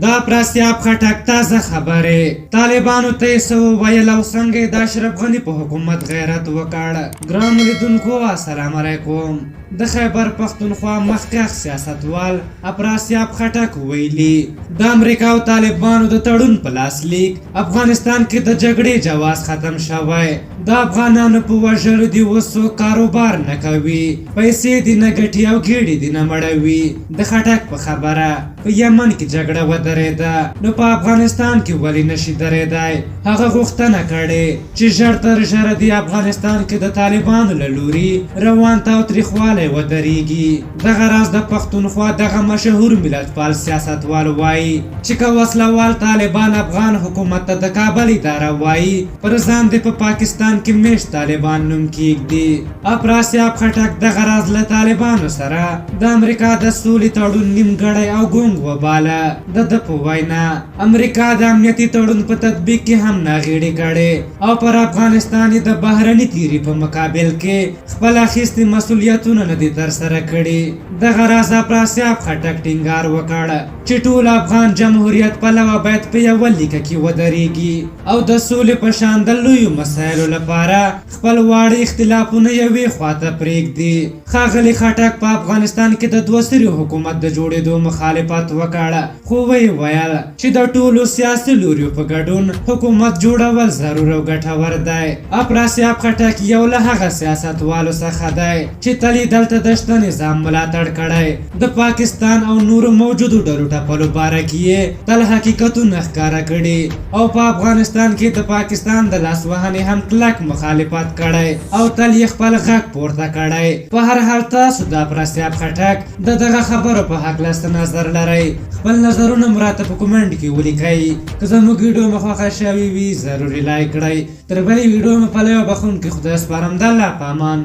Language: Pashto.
دا پراسیاب خټک تازه خبرې طالبانو ته یې څه وویل او څنګه یې د اشرف غني په حکومت غیرت وکړ. ګرانو لیدونکو السلام علیکم. د خیبر پښتونخوا مخکښ سیاستوال افراسیاب خټک ویلي د امریکا او طالبانو د تړون په لاسلیک افغانستان کې د جګړې جواز ختم شوی. د افغانانو په وژلو دي اوس کاروبار نه کوي، پیسې دي نه ګټي او ګېډې دي نه مړوي. د خټک په خبره په یمن کې جګړه ودرېده نو په افغانستان کې ولې نشي درېدی؟ هغه غوښتنه کړې چې ژر تر ژره دې افغانستان کې د طالبانو له لوري روان تاوتریخوالی ودرېږي. دغه راز د پښتونخوا دغه مشهور ملتپال سیاستوال وایي چې که وسلوال طالبان افغان حکومت ته د کابل اداره وایي پر ځان دې په پاکستان کې میشت طالبان نوم کېږدي. افراسیاب خټک دغه راز له طالبانو سره د امریکا د سولې تړون نیمګړی او ګونګ وباله. د ده په وینا امریکا د امنیتي تړون په تطبیق کې هم ناغېړي کړې او پر افغانستان د بهرني تیري په مقابل کې خپل اخیستي مسؤلیتونه نه دي ترسره کړي. دغه راز افراسیاب خټک ټینګار وکړ چې ټول افغان جمهوریت پلوه باید په یوه لیکه کې ودرېږي او د سولې په شان د لویو مسایلو لپاره خپل واړه اختلافونه یوې خواته پرېږدي. ښاغلي خټک په افغانستان کې د دوه سري حکومت د جوړېدو مخالفت وکړ، خو ویې ویل چې د ټولو سیاسي لوریو په ګډون حکومت جوړول ضرور او ګټور دی. افراسیاب خټک یو له هغه سیاستوالو څخه دی چې تل یې دلته د شته نظام ملاتړ کړی. د پاکستان او نورو موجودو ډلو ټپلو باره کې یې تل حقیقتونه ښکاره کړي او په افغانستان کې د پاکستان د لاسوهنې هم کلک مخالفت کړی او تل یې خپل غږ پورته کړی. په هر حال تاسو د افراسیاب خټک د دغه خبرو په هکله څه نظر لرئ؟ خپل نظرونه مو راته په کومنټ کې ولیکئ. که زموږ ویډیو مو خوښه شوې وي ضروري لایک کړئ. تر بلې ویډیو مو په لیو بخښونکي خدای سپارم. د الله په امان.